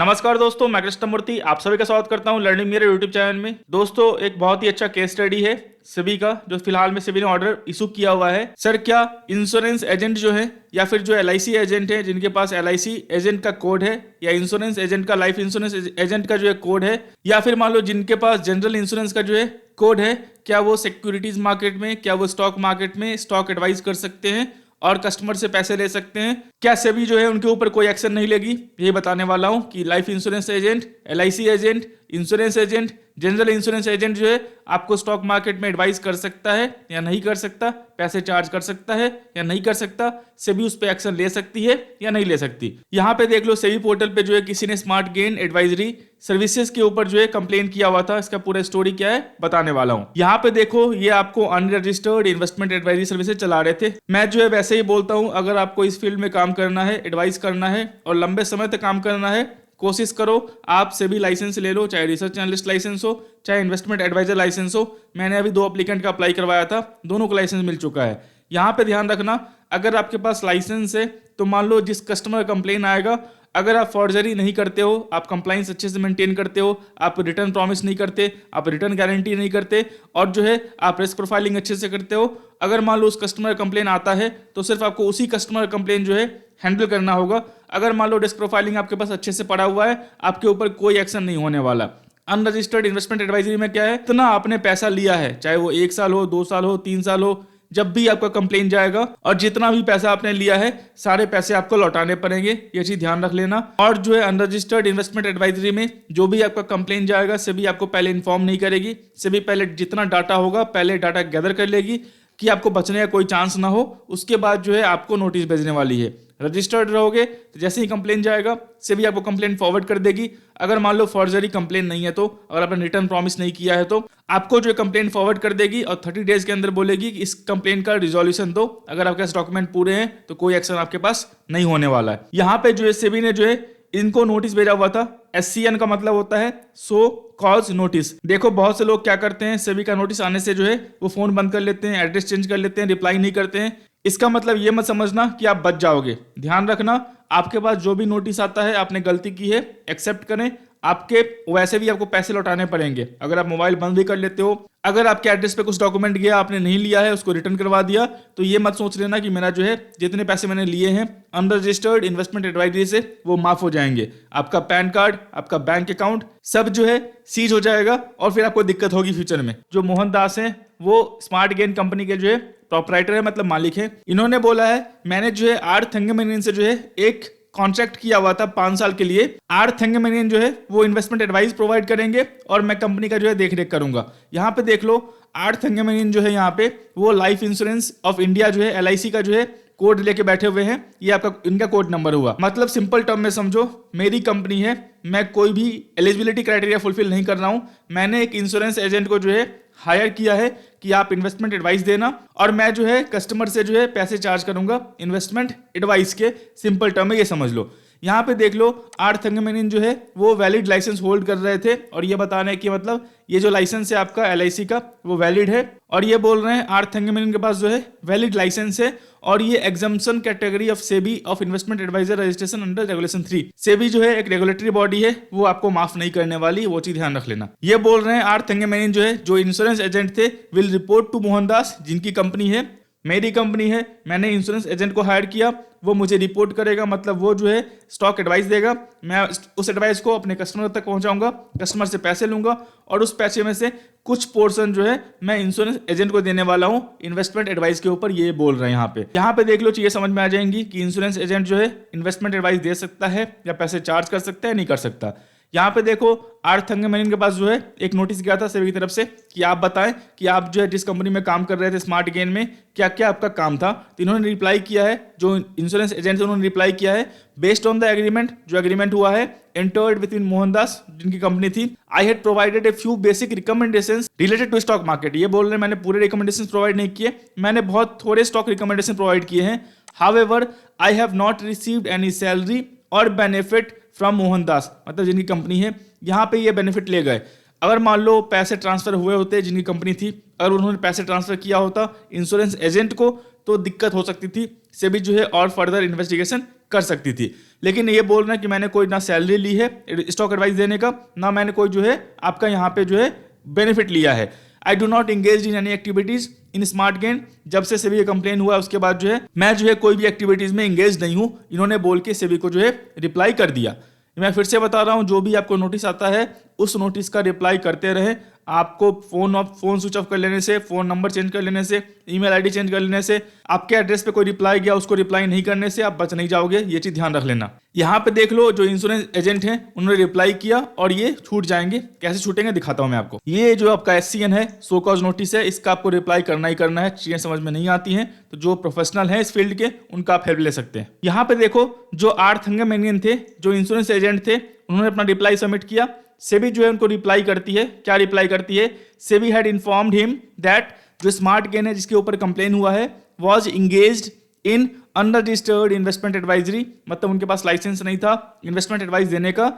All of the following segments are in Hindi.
नमस्कार दोस्तों, मैं कृष्णमूर्ति आप सभी का स्वागत करता हूं लर्निंग मेरे यूट्यूब चैनल में। दोस्तों, एक बहुत ही अच्छा केस स्टडी है सेबी का, जो फिलहाल में सेबी ने ऑर्डर इशू किया हुआ है। सर, क्या इंश्योरेंस एजेंट जो है या फिर जो एलआईसी एजेंट है, जिनके पास एलआईसी एजेंट का कोड है, या इंश्योरेंस एजेंट का, लाइफ इंश्योरेंस एजेंट का जो है कोड है, या फिर मान लो जिनके पास जनरल इंश्योरेंस का जो है कोड है, क्या वो सिक्योरिटीज मार्केट में, क्या वो स्टॉक मार्केट में स्टॉक एडवाइस कर सकते हैं और कस्टमर से पैसे ले सकते हैं? क्या सेबी जो है उनके ऊपर कोई एक्शन नहीं लेगी? यही बताने वाला हूं कि life insurance agent, LIC agent, insurance agent, general insurance agent जो है आपको स्टॉक मार्केट में एडवाइस कर सकता है या नहीं कर सकता, पैसे चार्ज कर सकता है या नहीं कर सकता, सेबी उस पर एक्शन ले सकती है या नहीं ले सकती। यहाँ पे देख लो, सेबी पोर्टल पे जो है किसी ने स्मार्ट गेन एडवाइजरी सर्विसेज के ऊपर जो है कंप्लेन किया हुआ था। इसका पूरा स्टोरी क्या है बताने वाला हूँ। यहाँ पे देखो, ये आपको अनरजिस्टर्ड इन्वेस्टमेंट एडवाइजरी सर्विसेज चला रहे थे। मैं जो है वैसे ही बोलता हूँ, अगर आपको इस फील्ड में काम करना है, एडवाइस करना है और लंबे समय तक काम करना है, कोशिश करो आप सेबी लाइसेंस ले लो, चाहे रिसर्च एनालिस्ट लाइसेंस हो, चाहे इन्वेस्टमेंट एडवाइजर लाइसेंस हो। मैंने अभी 2 एप्लीकेंट का अप्लाई करवाया था, दोनों का लाइसेंस मिल चुका है। यहाँ पे ध्यान रखना, अगर आपके पास लाइसेंस है तो मान लो जिस कस्टमर का कंप्लेन आएगा, अगर आप फॉर्जरी नहीं करते हो, आप कंप्लाइंस अच्छे से मेंटेन करते हो, आप रिटर्न प्रॉमिस नहीं करते, आप रिटर्न गारंटी नहीं करते और जो है आप रिस्क प्रोफाइलिंग अच्छे से करते हो, अगर मान लो उस कस्टमर कंप्लेन आता है तो सिर्फ आपको उसी कस्टमर कंप्लेन जो है हैंडल करना होगा। अगर मान लो रिस्क प्रोफाइलिंग आपके पास अच्छे से पड़ा हुआ है, आपके ऊपर कोई एक्शन नहीं होने वाला। अनरजिस्टर्ड इन्वेस्टमेंट एडवाइजरी में क्या है, इतना आपने पैसा लिया है, चाहे वो 1 साल हो, 2 साल हो, 3 साल हो, जब भी आपका कंप्लेन जाएगा और जितना भी पैसा आपने लिया है, सारे पैसे आपको लौटाने पड़ेंगे। ये चीज ध्यान रख लेना। और जो है अनरजिस्टर्ड इन्वेस्टमेंट एडवाइजरी में जो भी आपका कंप्लेन जाएगा, सेबी आपको पहले इन्फॉर्म नहीं करेगी। सेबी पहले जितना डाटा होगा पहले डाटा गैदर कर लेगी कि आपको बचने का कोई चांस ना हो, उसके बाद जो है आपको नोटिस भेजने वाली है। रजिस्टर्ड रहोगे तो जैसे ही कंप्लेन जाएगा, सेबी आपको कंप्लेन फॉरवर्ड कर देगी। अगर मान लो फॉर्जरी कंप्लेन नहीं है तो, अगर आपने रिटर्न प्रॉमिस नहीं किया है तो आपको जो कंप्लेन फॉरवर्ड कर देगी और 30 डेज के अंदर बोलेगी कि इस कंप्लेन का रिजोल्यूशन दो। अगर आपके पास डॉक्यूमेंट पूरे हैं तो कोई एक्शन आपके पास नहीं होने वाला है। यहाँ पे जो है सेबी ने जो है इनको नोटिस भेजा हुआ था। SCN का मतलब होता है सो कॉज नोटिस। देखो, बहुत से लोग क्या करते हैं, सेबी का नोटिस आने से जो है वो फोन बंद कर लेते हैं, एड्रेस चेंज कर लेते हैं, रिप्लाई नहीं करते हैं। इसका मतलब ये मत समझना कि आप बच जाओगे। ध्यान रखना, आपके पास जो भी नोटिस आता है, आपने गलती की है, एक्सेप्ट करें। आपके वैसे भी आपको पैसे लौटाने पड़ेंगे अगर आप मोबाइल बंद भी कर लेते हो। अगर आपके एड्रेस पे कुछ डॉक्यूमेंट गया, आपने नहीं लिया है, उसको रिटर्न करवा दिया, तो ये मत सोच लेना कि मेरा जो है जितने पैसे मैंने लिए हैं अनरजिस्टर्ड इन्वेस्टमेंट एडवाइजरी से वो माफ हो जाएंगे। आपका पैन कार्ड, आपका बैंक अकाउंट सब जो है सीज हो जाएगा और फिर आपको दिक्कत होगी फ्यूचर में। जो मोहन दास हैं, वो स्मार्ट गेन कंपनी के जो है प्रोपराइटर है, मतलब मालिक है। इन्होंने बोला है, मैंने जो है आर थंगेमनियन से जो है एक कॉन्ट्रैक्ट किया हुआ था 5 साल के लिए। आर थंगेमनियन जो है वो इन्वेस्टमेंट एडवाइस प्रोवाइड करेंगे और मैं कंपनी का जो है देख रेख करूंगा। यहाँ पे देख लो, आर थंगेमनियन जो है यहाँ पे वो लाइफ इंश्योरेंस ऑफ इंडिया जो है LIC का जो है कोड लेके बैठे हुए हैं। ये आपका इनका कोड नंबर हुआ। मतलब सिंपल टर्म में समझो, मेरी कंपनी है, मैं कोई भी एलिजिबिलिटी क्राइटेरिया फुलफिल नहीं कर रहा हूं। मैंने एक इंश्योरेंस एजेंट को जो है हायर किया है कि आप इन्वेस्टमेंट एडवाइस देना, और मैं जो है कस्टमर से जो है पैसे चार्ज करूंगा इन्वेस्टमेंट एडवाइस के। सिंपल टर्म में ये समझ लो। यहाँ पे देख लो, आर थंगेमनियन जो है वो वैलिड लाइसेंस होल्ड कर रहे थे और ये बता रहे हैं कि मतलब ये जो लाइसेंस है आपका LIC का वो वैलिड है, और ये बोल रहे हैं आर थंगेमनियन के पास जो है वैलिड लाइसेंस है और ये exemption category of SEBI of investment adviser registration under regulation 3। SEBI जो है एक रेगुलेटरी बॉडी है, वो आपको माफ नहीं करने वाली, वो चीज ध्यान रख लेना। ये बोल रहे हैं आर थंगेमनियन जो है, जो इंश्योरेंस एजेंट थे, विल रिपोर्ट टू मोहनदास, जिनकी कंपनी है, मेरी कंपनी है, मैंने इंश्योरेंस एजेंट को हायर किया, वो मुझे रिपोर्ट करेगा, मतलब वो जो है स्टॉक एडवाइस देगा। मैं उस एडवाइस को अपने कस्टमर तक पहुंचाऊंगा, कस्टमर से पैसे लूंगा और उस पैसे में से कुछ पोर्शन जो है मैं इंश्योरेंस एजेंट को देने वाला हूं इन्वेस्टमेंट एडवाइस के ऊपर। ये बोल रहे हैं यहाँ पे देख लो, चीजें समझ में आ जाएंगी कि इंश्योरेंस एजेंट जो है इन्वेस्टमेंट एडवाइस दे सकता है या पैसे चार्ज कर सकता है, नहीं कर सकता। यहाँ पे देखो, आर थंगेमनियन के पास जो है एक नोटिस गया था सेबी की तरफ से कि आप बताएं कि आप जो है जिस कंपनी में काम कर रहे थे स्मार्ट गेन में, क्या क्या आपका काम था। तो इन्होंने रिप्लाई किया है, जो इंश्योरेंस एजेंट है उन्होंने रिप्लाई किया है, बेस्ड ऑन द एग्रीमेंट, जो एग्रीमेंट हुआ है एंटर्ड बिटवीन मोहनदास, जिनकी कंपनी थी, I had provided a few basic recommendations related to stock market. ये बोल रहे हैं मैंने पूरे रिकमेंडेशन प्रोवाइड नहीं किए, मैंने बहुत थोड़े स्टॉक रिकमेंडेशन प्रोवाइड किए हैं। However I have not received any salary और बेनिफिट फ्रॉम मोहनदास, मतलब जिनकी कंपनी है, यहाँ पे ये बेनिफिट ले गए। अगर मान लो पैसे ट्रांसफर हुए होते, जिनकी कंपनी थी, अगर उन्होंने पैसे ट्रांसफर किया होता इंश्योरेंस एजेंट को, तो दिक्कत हो सकती थी। सेबी जो है और फर्दर इन्वेस्टिगेशन कर सकती थी। लेकिन ये बोल रहे हैं कि मैंने कोई ना सैलरी ली है स्टॉक एडवाइस देने का, ना मैंने कोई जो है आपका यहाँ पे जो है बेनिफिट लिया है। I do not engage in any activities in smart gain. जब से सेबी कंप्लेन हुआ उसके बाद जो है मैं जो है कोई भी एक्टिविटीज में एंगेज नहीं हूं, इन्होंने बोल के सेबी को जो है रिप्लाई कर दिया। मैं फिर से बता रहा हूं, जो भी आपको नोटिस आता है उस नोटिस का रिप्लाई करते रहे। आपको फोन स्विच ऑफ कर लेने से, फोन नंबर चेंज कर लेने से, ईमेल आईडी चेंज कर लेने से, आपके एड्रेस पे कोई रिप्लाई गया उसको रिप्लाई नहीं करने से आप बच नहीं जाओगे, ये चीज ध्यान रख लेना। यहाँ पे देख लो जो इंश्योरेंस एजेंट हैं उन्होंने रिप्लाई किया और ये छूट जाएंगे। कैसे छूटेंगे दिखाता हूं मैं आपको। ये जो आपका SCN है, सो कॉज नोटिस है, इसका आपको रिप्लाई करना ही करना है। चीजें समझ में नहीं आती हैं तो जो प्रोफेशनल है इस फील्ड के उनका आप हेल्प ले सकते हैं। यहाँ पे देखो जो आर थंगमेनियन थे, जो इंश्योरेंस एजेंट थे, उन्होंने अपना रिप्लाई सबमिट किया। सेबी जो है उनको रिप्लाई करती है। क्या रिप्लाई करती है? SEBI had informed him that जो स्मार्ट गेन है जिसके ऊपर कंप्लेन हुआ है was engaged in unregistered investment advisory, मतलब उनके पास लाइसेंस नहीं था इन्वेस्टमेंट एडवाइस देने का,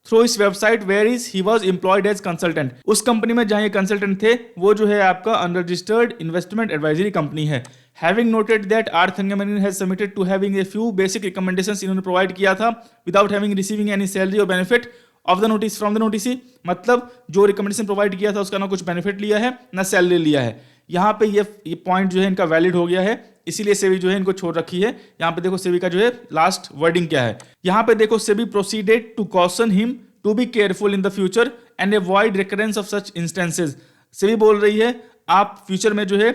थ्रू इस website where is he was employed as consultant. उस कंपनी में जहां ये कंसल्टेंट थे वो जो है आपका अनरजिस्टर्ड इन्वेस्टमेंट एडवाइजरी कंपनी है। Having noted that R Thangamanian has submitted to having a few basic recommendations, इन्होंने प्रोवाइड किया था without having receiving any salary और benefit of the notice from the notice, मतलब जो रिकमेंडेशन प्रोवाइड किया था उसका ना कुछ बेनिफिट लिया है ना सैलरी लिया है। यहाँ पे ये पॉइंट जो है इनका वैलिड हो गया है, इसीलिए सेबी जो है इनको छोड़ रखी है। यहाँ पे देखो सेबी का जो है लास्ट वर्डिंग क्या है। यहाँ पे देखो SEBI proceeded to caution him to be careful in the future and avoid recurrence of such instances. SEBI बोल रही है आप फ्यूचर में जो है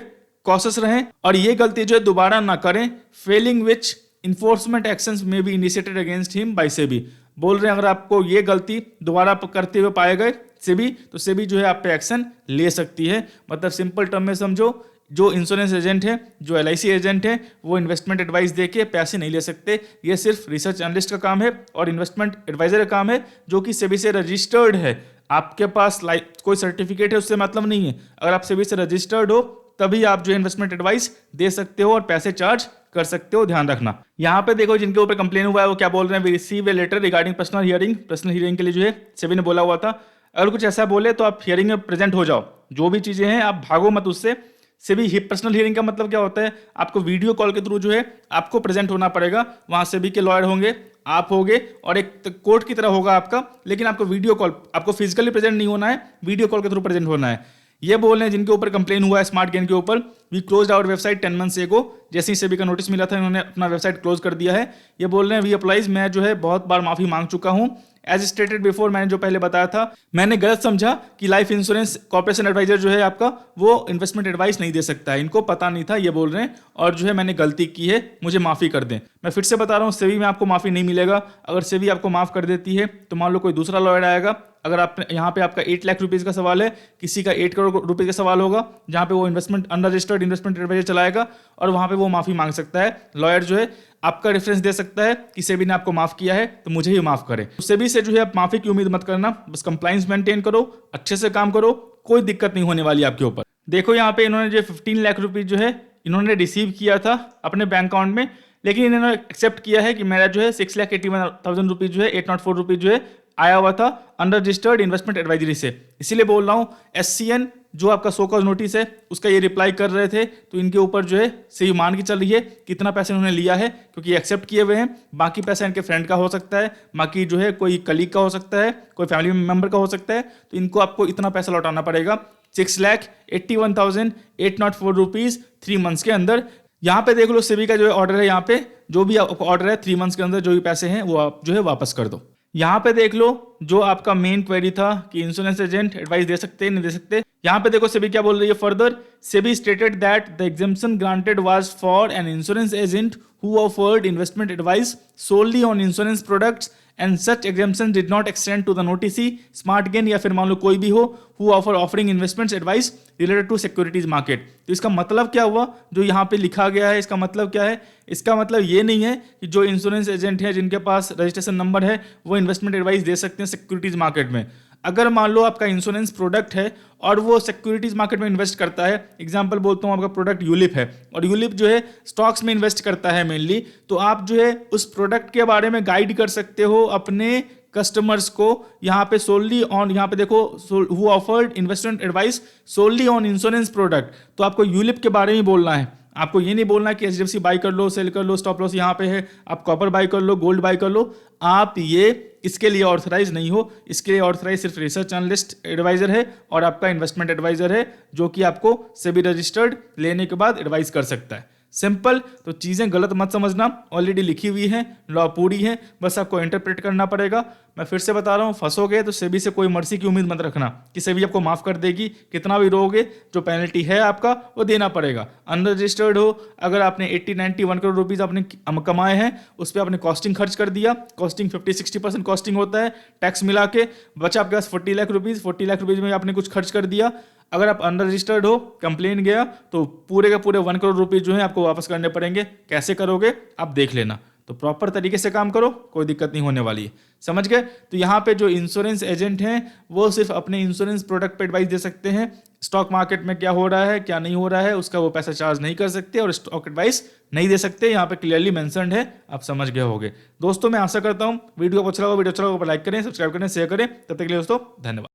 कॉशस रहें और ये गलती जो है दोबारा ना करें। फेलिंग विच इन्फोर्समेंट एक्शंस में be initiated against him by SEBI. बोल रहे हैं अगर आपको ये गलती दोबारा करते हुए पाए गए सेबी, तो सेबी जो है आप पे एक्शन ले सकती है। मतलब सिंपल टर्म में समझो, जो इंश्योरेंस एजेंट है, जो LIC एजेंट है, वो इन्वेस्टमेंट एडवाइस देके पैसे नहीं ले सकते। ये सिर्फ रिसर्च एनालिस्ट का काम है और इन्वेस्टमेंट एडवाइजर का काम है जो कि सेबी से रजिस्टर्ड है। आपके पास कोई सर्टिफिकेट है उससे मतलब नहीं है। अगर आप सेबी से रजिस्टर्ड हो तभी आप जो इन्वेस्टमेंट एडवाइस दे सकते हो और पैसे चार्ज कर सकते हो, ध्यान रखना। यहाँ पे देखो जिनके ऊपर कंप्लेन हुआ है वो क्या बोल रहे हैं, we receive a letter regarding personal hearing. Personal hearing के लिए जो है सेबी ने बोला हुआ था अगर कुछ ऐसा बोले तो आप हियरिंग में प्रेजेंट हो जाओ, जो भी चीजें हैं आप भागो मत उससे। सेबी पर्सनल हियरिंग का मतलब क्या होता है, आपको वीडियो कॉल के थ्रू जो है आपको प्रेजेंट होना पड़ेगा। वहां सेबी के लॉयर होंगे, आप होगे और एक कोर्ट की तरह होगा आपका, लेकिन आपको वीडियो कॉल, आपको फिजिकली प्रेजेंट नहीं होना है, वीडियो कॉल के थ्रू प्रेजेंट होना है। ये बोल रहे हैं जिनके ऊपर कंप्लेन हुआ है स्मार्ट गेन के ऊपर, we close our website 10 months ago. जैसे ही सेबी का नोटिस मिला था इन्होंने अपना वेबसाइट क्लोज कर दिया है। ये बोल रहे हैं वी अप्लाइज, मैं जो है बहुत बार माफी मांग चुका हूं। एज स्टेटेड बिफोर, मैंने जो पहले बताया था, मैंने गलत समझा कि लाइफ इंश्योरेंस कॉर्पोरेशन एडवाइजर जो है आपका वो इन्वेस्टमेंट एडवाइस नहीं दे सकता है, इनको पता नहीं था, ये बोल रहे हैं, और जो है मैंने गलती की है, मुझे माफी कर दें। मैं फिर से बता रहा हूँ सेबी में आपको माफी नहीं मिलेगा। अगर सेबी आपको माफ कर देती है तो मान लो कोई दूसरा लॉयर आएगा, अगर आप यहाँ पे आपका 8 लाख रुपीज का सवाल है, किसी का 8 करोड़ रुपए का सवाल होगा, जहां पे वो इन्वेस्टमेंट अनरजिस्टर्ड इन्वेस्टमेंट एडवाइजर चलाएगा और वहां पे वो माफी मांग सकता है। लॉयर जो है आपका रेफरेंस दे सकता है कि सेबी ने आपको माफ किया है तो मुझे ही माफ करे। तो सेबी से जो है आप माफी की उम्मीद मत करना, बस कंप्लाइंस मेंटेन करो, अच्छे से काम करो, कोई दिक्कत नहीं होने वाली आपके ऊपर। देखो यहाँ पे इन्होंने जो 15 लाख रुपीज जो है इन्होंने रिसीव किया था अपने बैंक अकाउंट में, लेकिन इन्होंने एक्सेप्ट किया है कि मेरा जो है 6,81,000 रुपीज जो है 804 रुपीज जो है आया हुआ था अनरजिस्टर्ड इन्वेस्टमेंट एडवाइजरी से। इसीलिए बोल रहा हूँ SCN जो आपका सो कॉज नोटिस है उसका ये रिप्लाई कर रहे थे, तो इनके ऊपर जो है सही मान की चल रही है कितना पैसा इन्होंने लिया है, क्योंकि एक्सेप्ट किए हुए हैं। बाकी पैसा इनके फ्रेंड का हो सकता है, बाकी जो है कोई कलीग का हो सकता है, कोई फैमिली मेंबर का हो सकता है, तो इनको आपको इतना पैसा लौटाना पड़ेगा 6,81,804 रुपीज 3 मंथ्स के अंदर। यहाँ पे देख लो सेबी का जो है ऑर्डर है, यहाँ पे जो भी आपको ऑर्डर है 3 मंथ्स के अंदर जो भी पैसे हैं वो आप जो है वापस कर दो। यहाँ पे देख लो जो आपका मेन क्वेरी था कि इंश्योरेंस एजेंट एडवाइस दे सकते हैं नहीं दे सकते, यहाँ पे देखो सेबी क्या बोल रही है further. SEBI stated that the exemption granted was for an insurance agent who offered investment advice solely on insurance products and such exemption did not extend to the noticee Smart Gain, या फिर मान लो कोई भी हो who offering investments advice related to securities market. तो इसका मतलब क्या हुआ, जो यहाँ पे लिखा गया है इसका मतलब क्या है? इसका मतलब ये नहीं है कि जो इंश्योरेंस एजेंट है जिनके पास रजिस्ट्रेशन नंबर है वो इन्वेस्टमेंट एडवाइस दे सकते हैं सिक्योरिटीज मार्केट में। अगर मान लो आपका इंश्योरेंस प्रोडक्ट है और वो सिक्योरिटीज मार्केट में इन्वेस्ट करता है, एग्जांपल बोलता हूँ आपका प्रोडक्ट यूलिप है और यूलिप जो है स्टॉक्स में इन्वेस्ट करता है मेनली, तो आप जो है उस प्रोडक्ट के बारे में गाइड कर सकते हो अपने कस्टमर्स को। यहाँ पे सोलली ऑन, यहाँ पे देखो who offered investment advice solely on insurance product, तो आपको यूलिप के बारे में बोलना है। आपको ये नहीं बोलना कि एचडीएफसी बाई कर लो, सेल कर लो, स्टॉप लॉस यहाँ पे है, आप कॉपर बाई कर लो, गोल्ड बाई कर लो। आप ये इसके लिए ऑथराइज नहीं हो। इसके लिए ऑथराइज सिर्फ रिसर्च एनालिस्ट एडवाइजर है और आपका इन्वेस्टमेंट एडवाइजर है, जो कि आपको सेबी रजिस्टर्ड लेने के बाद एडवाइस कर सकता है। सिंपल। तो चीज़ें गलत मत समझना, ऑलरेडी लिखी हुई है, लॉ पूरी है, बस आपको इंटरप्रेट करना पड़ेगा। मैं फिर से बता रहा हूँ, फंसोगे तो सेबी से कोई मर्सी की उम्मीद मत रखना कि सेबी आपको माफ़ कर देगी। कितना भी रोगे, जो पेनल्टी है आपका वो देना पड़ेगा। अनरजिस्टर्ड हो, अगर आपने 80-90 1 करोड़ रुपीज़ आपने कमाए हैं, उस पर आपने कॉस्टिंग खर्च कर दिया, कॉस्टिंग 50-60% कॉस्टिंग होता है, टैक्स मिला के बचा आपके पास 40 लाख रुपीज़, 40 लाख रुपीज़ में आपने कुछ खर्च कर दिया। अगर आप अनरजिस्टर्ड हो, कंप्लेन गया, तो पूरे के पूरे 1 करोड़ रुपीज़ जो है आपको वापस करने पड़ेंगे। कैसे करोगे आप देख लेना। तो प्रॉपर तरीके से काम करो, कोई दिक्कत नहीं होने वाली है। समझ गए? तो यहाँ पे जो इंश्योरेंस एजेंट हैं वो सिर्फ अपने इंश्योरेंस प्रोडक्ट पे एडवाइस दे सकते हैं। स्टॉक मार्केट में क्या हो रहा है, क्या नहीं हो रहा है, उसका वो पैसा चार्ज नहीं कर सकते और स्टॉक एडवाइस नहीं दे सकते। यहाँ पे क्लियरली मेंशन्ड है, आप समझ गए होंगे। दोस्तों मैं आशा करता हूँ वीडियो को अच्छा लगा, वीडियो अच्छा लगा लाइक करें, सब्सक्राइब करें, शेयर करें। तब तक के लिए दोस्तों धन्यवाद।